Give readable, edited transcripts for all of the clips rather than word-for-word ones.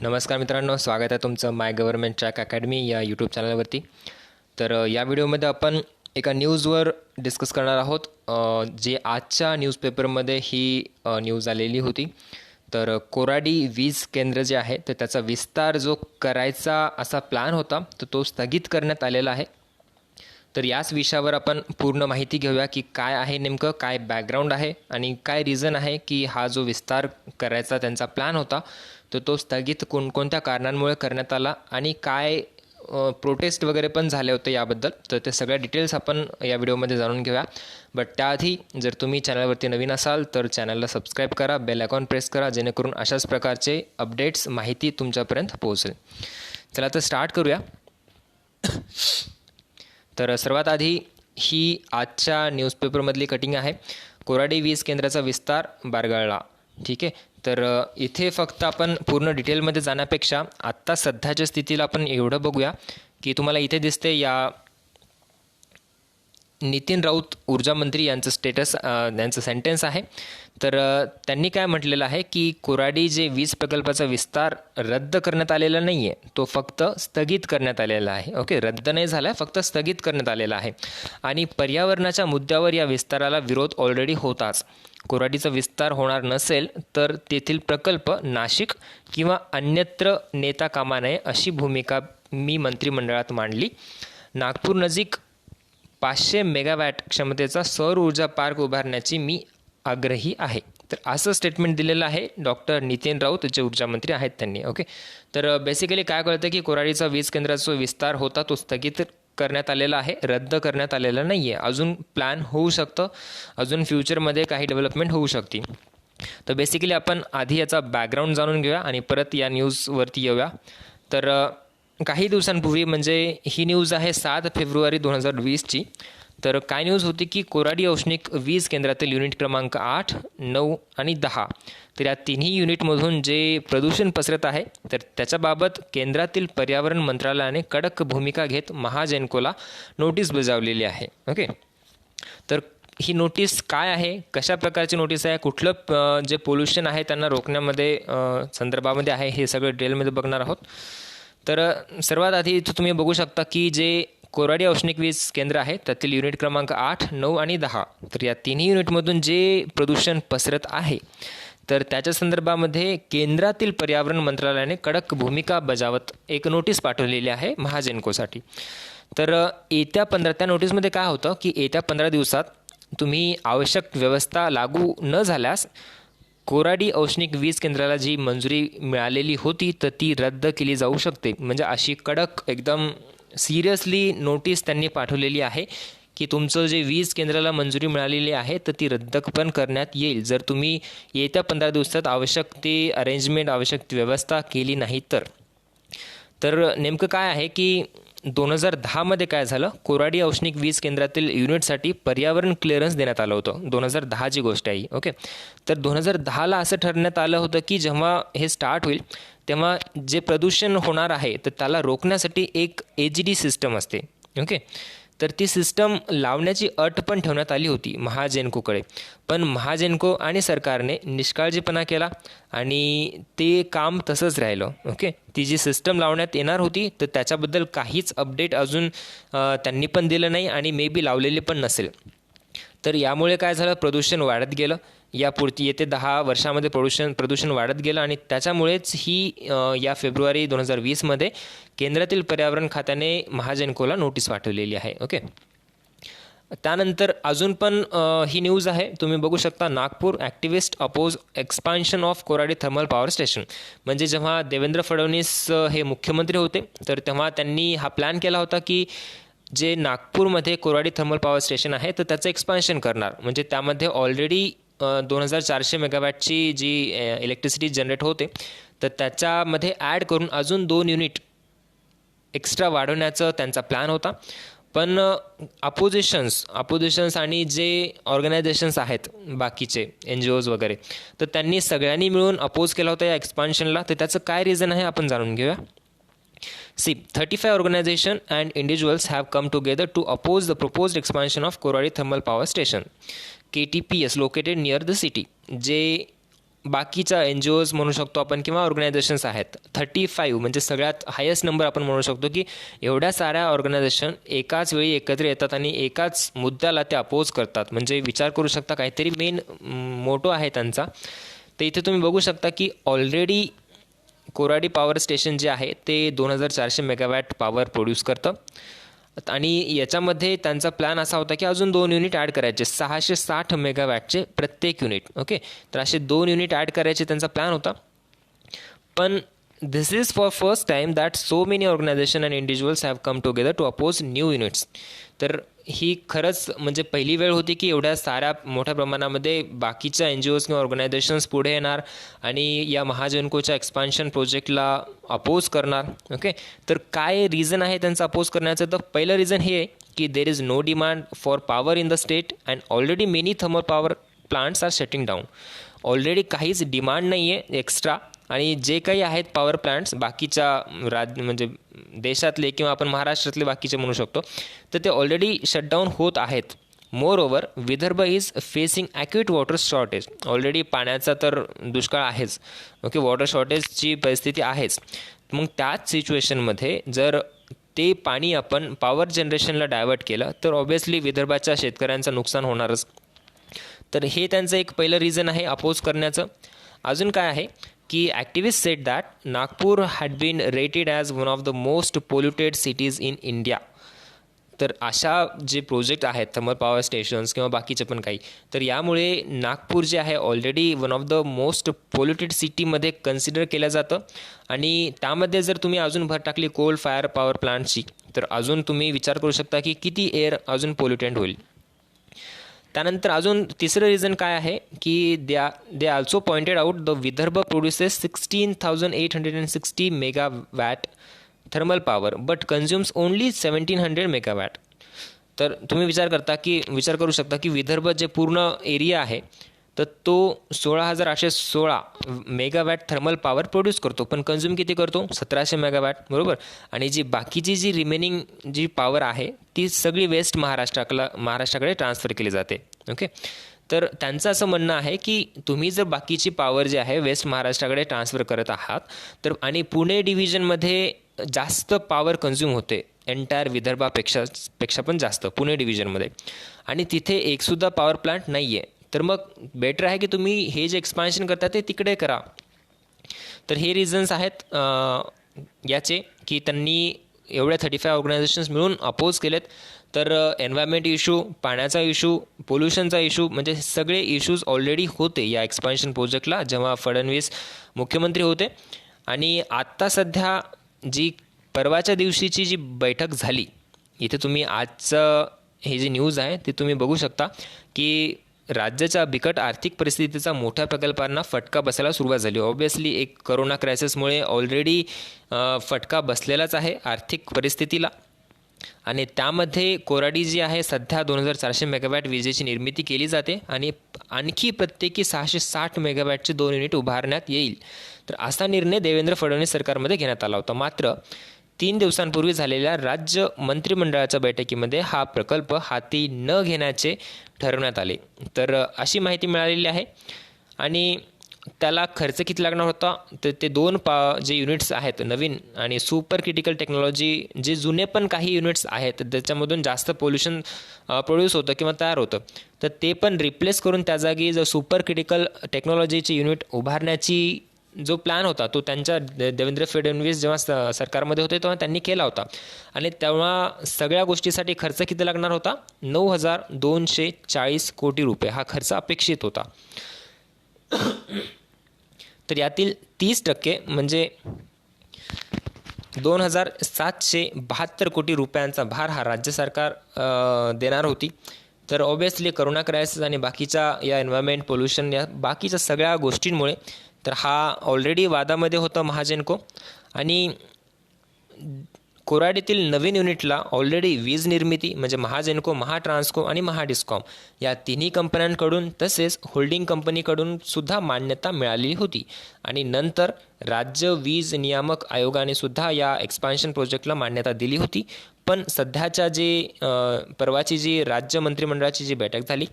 नमस्कार मित्रांनो, स्वागत आहे तुमचं माय गव्हर्नमेंट ट्रॅक अकॅडमी या यूट्यूब चॅनलवरती. तर या व्हिडिओमध्ये आपण एका न्यूजवर डिस्कस करणार आहोत, जे आजच्या न्यूजपेपरमध्ये ही न्यूज आलेली होती. तर कोराडी वीज केंद्र जे आहे तर त्याचा विस्तार जो करायचा असा प्लॅन होता तर तो स्थगित करण्यात आलेला आहे. तर याच विषयावर आपण पूर्ण माहिती घेऊया की काय आहे नेमकं, काय बॅकग्राऊंड आहे आणि काय रिझन आहे की हा जो विस्तार करायचा त्यांचा प्लॅन होता तर तो स्थगित कोणकोणत्या कारणांमुळे करण्यात आला आणि काय प्रोटेस्ट वगैरे पण झाले होते याबद्दल. तर ते सगळ्या डिटेल्स आपण या व्हिडिओमध्ये जाणून घेऊया. बट त्याआधी जर तुम्ही चॅनलवरती नवीन असाल तर चॅनलला सबस्क्राईब करा, बेल आयकॉन प्रेस करा, जेणेकरून अशाच प्रकारचे अपडेट्स माहिती तुमच्यापर्यंत पोहोचेल. चला तर स्टार्ट करूया. तर सर्वात आधी ही आजच्या न्यूजपेपरमधली कटिंग आहे. कोराडी वीज केंद्राचा विस्तार बारगाळला. ठीक आहे. तर इथे फक्त आपण पूर्ण डिटेलमध्ये जाण्यापेक्षा आत्ता सध्याच्या स्थितीला आपण एवढं बघूया की तुम्हाला इथे दिसते या नितीन राऊत ऊर्जा मंत्री यांचं स्टेटस, यांचं सेंटेन्स आहे. तर त्यांनी काय म्हटलेलं आहे की कोराडी जे वीज प्रकल्पाचा विस्तार रद्द करण्यात आलेला नाही आहे, तो फक्त स्थगित करण्यात आलेला आहे. ओके, रद्द नाही झाला आहे, फक्त स्थगित करण्यात आलेला आहे. आणि पर्यावरणाच्या मुद्द्यावर या विस्ताराला विरोध ऑलरेडी होताच. कोराडीचा विस्तार होणार नसेल तर तेथील प्रकल्प नाशिक किंवा अन्यत्र नेता कामा नये अशी भूमिका मी मंत्रिमंडळात मांडली. नागपूर नजीक 500 मेगावॅट क्षमतेचा सौर ऊर्जा पार्क उभारण्याची मी आग्रही आहे. तर असं स्टेटमेंट दिलेलं आहे डॉक्टर नितीन राऊत जे ऊर्जा मंत्री आहेत त्यांनी. ओके, तर बेसिकली काय कळतं की कोराडीचा वीज केंद्राचा विस्तार होता तो स्थगित करण्यात आलेला आहे, रद्द करण्यात आलेला नाही आहे. अजून प्लॅन होऊ शकतं, अजून फ्युचरमध्ये काही डेव्हलपमेंट होऊ शकते. तर बेसिकली आपण आधी याचा बॅकग्राऊंड जाणून घेऊया आणि परत या न्यूजवरती येऊया. तर काही दिवसांपूर्वी, म्हणजे ही न्यूज आहे 7 फेब्रुवारी 2020ची. तर काय न्यूज होती की कोराडी औष्णिक वीज केंद्रातील युनिट क्रमांक 8, 9 आणि 10 तर या तिन्ही युनिटमधून जे प्रदूषण पसरत आहे तर त्याच्याबाबत केंद्रातील पर्यावरण मंत्रालयाने कडक भूमिका घेत महाजेनकोला नोटीस बजावलेली आहे. ओके, तर ही नोटीस काय आहे, कशा प्रकारची नोटीस आहे, कुठलं जे पोल्युशन आहे त्यांना रोखण्यामध्ये संदर्भामध्ये आहे, हे सगळं डिटेलमध्ये बघणार आहोत. तर सर्वात आधी तुम्ही बघू शकता की जे कोराडी औष्णिक वीज केंद्र आहे त्यातील युनिट क्रमांक 8, 9 आणि 10 तर या तिन्ही युनिटमधून जे प्रदूषण पसरत आहे तर त्याच्या संदर्भामध्ये केंद्रातील पर्यावरण मंत्रालयाने कडक भूमिका बजावत एक नोटीस पाठवलेली आहे महाजेनकोसाठी. तर त्या नोटीसमध्ये काय होतं की येत्या 15 दिवसात तुम्ही आवश्यक व्यवस्था लागू न झाल्यास कोराडी औष्णिक वीज केंद्राला जी मंजुरी मिळालेली होती तर ती रद्द केली जाऊ शकते. म्हणजे अशी कडक एकदम सिरियसली नोटीस त्यांनी पाठवलेली आहे की तुमचं जे वीज केंद्राला मंजुरी मिळालेली आहे तर ती रद्द पण करण्यात येईल जर तुम्ही येत्या 15 दिवसात आवश्यक ती अरेंजमेंट, आवश्यक ती व्यवस्था केली नाही तर. तर नेमकं काय आहे की 2010मध्ये काय झालं, कोराडी औष्णिक वीज केंद्रातील युनिटसाठी पर्यावरण क्लिअरन्स देण्यात आलं होतं. 2010ची गोष्ट आहे. ओके, तर 2010ला असं ठरवण्यात आलं होतं की जेव्हा हे स्टार्ट होईल तेव्हा जे प्रदूषण होणार आहे तर त्याला रोखण्यासाठी एक AGD सिस्टम असते. ओके, तर ती सिस्टम लावण्याची अट पण ठेवण्यात आली होती महाजेनकोकडे. पण महाजेनको आणि सरकारने निष्काळजीपणा केला आणि ते काम तसंच राहिलं. ओके, ती जी सिस्टम लावण्यात येणार होती तर त्याच्याबद्दल काहीच अपडेट अजून त्यांनी पण दिलं नाही आणि मे बी लावलेले पण नसेल. तर यामुळे काय झालं, प्रदूषण वाढत गेलं. येते 10 वर्षामध्ये प्रदूषण वाढत गेलं आणि त्याच्यामुळेच ही या फेब्रुवारी 2020मध्ये केंद्रातील पर्यावरण खात्याने महाजेनकोला नोटीस पाठवलेली आहे. ओके, त्यानंतर अजून पण ही न्यूज आहे, तुम्ही बघू शकता. Nagpur activist oppose expansion of Koradi thermal power station. म्हणजे जेव्हा देवेंद्र फडणवीस हे मुख्यमंत्री होते तर तेव्हा त्यांनी हा प्लॅन केला होता की जे नागपूरमध्ये कोराडी थर्मल पॉवर स्टेशन आहे तर त्याचं एक्सपान्शन करणार. म्हणजे त्यामध्ये ऑलरेडी 2400 मेगावॅटची जी इलेक्ट्रिसिटी जनरेट होते तर त्याच्यामध्ये ॲड करून अजून 2 युनिट एक्स्ट्रा वाढवण्याचा त्यांचा प्लॅन होता. पण अपोजिशन्स आणि जे ऑर्गनायझेशन्स आहेत बाकीचे NGOs वगैरे तर त्यांनी सगळ्यांनी मिळून अपोज केला होता या एक्सपान्शनला. तर त्याचं काय रिझन आहे आपण जाणून घेऊया. 35 organizations and individuals have come together to oppose the proposed expansion of Koraidi Thermal Power Station, KTPS, located near the city. जे बाकीच्या एन जी ओज म्हणू शकतो आपण किंवा ऑर्गनायझेशन्स आहेत. 35 म्हणजे सगळ्यात हायेस्ट नंबर आपण म्हणू शकतो की एवढ्या साऱ्या ऑर्गनायझेशन एकाच वेळी एकत्र येतात आणि एकाच मुद्द्याला ते अपोज करतात. म्हणजे विचार करू शकता काहीतरी मेन मोटो आहे त्यांचा. तर इथे तुम्ही बघू शकता की ऑलरेडी कोराडी पॉवर स्टेशन जे आहे ते 2400 मेगावॅट पॉवर प्रोड्यूस करतं आणि याच्यामध्ये त्यांचा प्लॅन असा होता की अजून 2 युनिट ॲड करायचे 660 मेगावॅटचे प्रत्येक युनिट. ओके, तर असे 2 युनिट ॲड करायचे त्यांचा प्लॅन होता. पण this is for first time that so many organisation and individuals have come together to oppose new units. तर ही खरंच म्हणजे पहिली वेळ होती की एवढ्या साऱ्या मोठ्या प्रमाणामध्ये बाकीच्या एन जी ओज किंवा ऑर्गनायझेशन्स पुढे येणार आणि या महाजनकोच्या एक्सपान्शन प्रोजेक्टला अपोज करणार. ओके, तर काय रिझन आहे त्यांचं अपोज करण्याचं? तर पहिलं रिझन हे आहे की there is no demand for power in the state and already many thermal power plants are shutting down. Already काहीच डिमांड नाही आहे एक्स्ट्रा आणि जे काही आहेत पॉवर प्लांट्स बाकीच्या म्हणजे देशातले किंवा आपण महाराष्ट्रातले बाकीचे म्हणू शकतो तर ते ऑलरेडी शटडाऊन होत आहेत. Moreover Vidarbha is facing acute water shortage. Already पाण्याचा तर दुष्काळ आहेच. ओके, वॉटर शॉर्टेजची परिस्थिती आहेच. मग त्याच सिच्युएशनमध्ये जर ते पाणी आपण पॉवर जनरेशनला डायवर्ट केलं तर ऑब्व्हियसली विदर्भाच्या शेतकऱ्यांचं नुकसान होणारच. तर हे त्यांचं एक पहिलं रिझन आहे अपोज करण्याचं. अजून काय आहे की activist said that Nagpur had been rated as one of the most polluted cities in India. तर अशा जे प्रोजेक्ट आहेत थर्मल पॉवर स्टेशन्स किंवा बाकीचे पण काही, तर यामुळे नागपूर जे आहे already one of the most polluted सिटीमध्ये कन्सिडर केलं जातं आणि त्यामध्ये जर तुम्ही अजून भर टाकली कोल फायर पॉवर प्लांटची तर अजून तुम्ही विचार करू शकता की किती एअर अजून पोल्युटेंट होईल. त्यानंतर अजून तिसरं रिझन काय आहे की they also pointed out the Vidarbha produces 16,860 megawatt thermal power but consumes only 1,700 megawatt. तर तुम्ही विचार करू शकता की विदर्भ जे पूर्ण एरिया आहे तर तो 16,816 मेगावॅट थर्मल पॉवर प्रोड्यूस करतो पण कन्झ्युम किती करतो? 1,700 मेगावॅट, बरोबर. आणि जी बाकीची जी रिमेनिंग जी पॉवर आहे ती सगळी वेस्ट महाराष्ट्राकडे ट्रान्सफर केली जाते. ओके, तर त्यांचं असं म्हणणं आहे की तुम्ही जर बाकीची पॉवर जी आहे वेस्ट महाराष्ट्राकडे ट्रान्सफर करत आहात तर आणि पुणे डिव्हिजनमध्ये जास्त पॉवर कन्झ्युम होते एंटायर विदर्भापेक्षा पण जास्त पुणे डिव्हिजनमध्ये आणि तिथे एकसुद्धा पॉवर प्लांट नाही आहे. तर मग बेटर आहे की तुम्ही हे जे एक्सपान्शन करता ते तिकडे करा. तर हे रिझन्स आहेत याचे की त्यांनी एवढ्या 35 ऑर्गनायझेशन्स मिळून अपोज केलेत. तर एन्व्हायरमेंट इश्यू, पाण्याचा इश्यू, पोल्युशनचा इश्यू म्हणजे सगळे इश्यूज ऑलरेडी होते या एक्सपान्शन प्रोजेक्टला जेव्हा फडणवीस मुख्यमंत्री होते. आणि आत्ता सध्या जी परवाच्या दिवशीची जी बैठक झाली इथे तुम्ही आजचं हे जे न्यूज आहे ते तुम्ही बघू शकता की राज्याच्या बिकट आर्थिक परिस्थितीचा मोठ्या प्रकल्पांना फटका बसायला सुरुवात झाली. ऑब्व्हियसली एक करोना क्रायसिसमुळे ऑलरेडी फटका बसलेलाच आहे आर्थिक परिस्थितीला आणि त्यामध्ये कोराडी जी आहे सध्या 2,400 मेगावॅट विजेची निर्मिती केली जाते आणि आणखी प्रत्येकी 660 मेगावॅटचे 2 युनिट उभारण्यात येईल. तर असा निर्णय देवेंद्र फडणवीस सरकारमध्ये घेण्यात आला होता. मात्र 3 दिवसांपूर्वी झालेल्या राज्य मंत्रिमंडळाच्या बैठकीमध्ये हा प्रकल्प हाती न घेण्याचे ठरवण्यात आले. तर अशी माहिती मिळालेली आहे. आणि त्याला खर्च किती लागणार होता तर ते 2 जे युनिट्स आहेत नवीन आणि सुपर क्रिटिकल टेक्नॉलॉजी जे जुने पण काही युनिट्स आहेत त्याच्यामधून जास्त पोल्युशन प्रोड्यूस होतं किंवा तयार होतं तर ते पण रिप्लेस करून त्या जागी जर सुपर क्रिटिकल टेक्नॉलॉजीची युनिट उभारण्याची जो प्लॅन होता तो त्यांच्या देवेंद्र फडणवीस जेव्हा सरकारमध्ये होते तेव्हा त्यांनी केला होता. आणि तेव्हा सगळ्या गोष्टीसाठी खर्च किती लागणार होता? 9,240 कोटी रुपये हा खर्च अपेक्षित होता. तर यातील 30% म्हणजे 2,772 कोटी रुपयांचा भार हा राज्य सरकार देणार होती. तर ऑब्व्हियसली करोना क्रायसिस आणि बाकीच्या या एन्व्हायरमेंट पोल्युशन या बाकीच्या सगळ्या गोष्टींमुळे तर हा ऑलरेडी वादामध्ये होता महाजेनको. आणि कोराडीतील नवीन युनिटला ऑलरेडी वीज निर्मिती म्हणजे महाजेनको, महाट्रान्सको आणि महाडिस्कॉम या तिन्ही कंपन्यांकडून तसेच होल्डिंग कंपनीकडून सुद्धा मान्यता मिळाली होती. आणि नंतर राज्य वीज नियामक आयोगाने सुद्धा या एक्सपान्शन प्रोजेक्टला मान्यता दिली होती. पण सध्याच्या जे परवाची जी राज्य मंत्रिमंडळाची जी बैठक झाली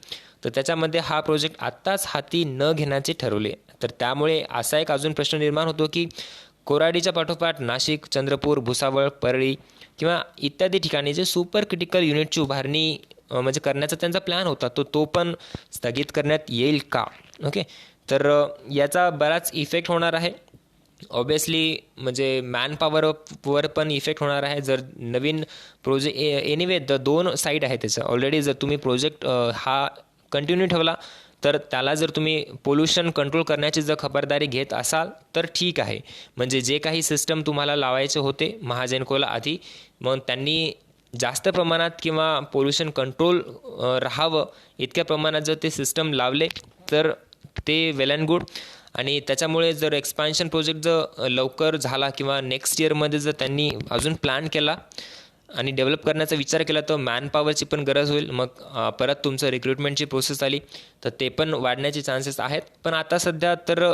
तर त्याच्यामध्ये हा प्रोजेक्ट आत्ताच हाती न घेण्याचे ठरवले. तर त्यामुळे असा एक अजून प्रश्न निर्माण होतो की कोराडीच्या पाठोपाठ नाशिक, चंद्रपूर, भुसावळ, परळी किंवा इत्यादी ठिकाणी जे सुपर क्रिटिकल युनिटची उभारणी म्हणजे करण्याचा त्यांचा प्लॅन होता तो पण स्थगित करण्यात येईल का? ओके, तर याचा बराच इफेक्ट होणार आहे. ऑब्वियसली म्हणजे मॅनपॉवरवर पण इफेक्ट होणार आहे. जर नवीन प्रोजेक्ट एनिवे 2 साईड आहे त्याचं. ऑलरेडी जर तुम्ही प्रोजेक्ट हा कंटिन्यू ठेवला तर त्याला जर तुम्ही पोल्युशन कंट्रोल करण्याची जर खबरदारी घेत असाल तर ठीक आहे. म्हणजे जे काही सिस्टम तुम्हाला लावायचे होते महाजेनकोला आधी, मग त्यांनी जास्त प्रमाणात किंवा पोल्युशन कंट्रोल राहावं इतक्या प्रमाणात जर ते सिस्टम लावले तर ते वेल अँड गुड. आणि त्याच्यामुळे जर एक्सपान्शन प्रोजेक्ट जर लवकर झाला किंवा नेक्स्ट इयरमध्ये जर त्यांनी अजून प्लॅन केला आणि डेव्हलप करण्याचा विचार केला तर मॅनपॉवरची पण गरज होईल. मग परत तुमचं रिक्रुटमेंटची प्रोसेस आली तर ते पण वाढण्याचे चान्सेस आहेत. पण आता सध्या तर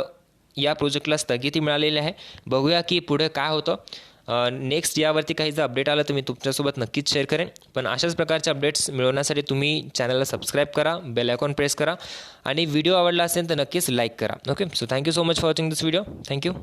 या प्रोजेक्टला स्थगिती मिळालेली आहे. बघूया की पुढे काय होतं. नेक्स्ट यावरती काही जर अपडेट आलं तर मी तुमच्यासोबत नक्कीच शेअर करेन. पण अशाच प्रकारचे अपडेट्स मिळवण्यासाठी तुम्ही चॅनलला सबस्क्राईब करा, बेल आयकॉन प्रेस करा आणि व्हिडिओ आवडला असेल तर नक्कीच लाईक करा. Okay, so thank you so much for watching this video. Thank you.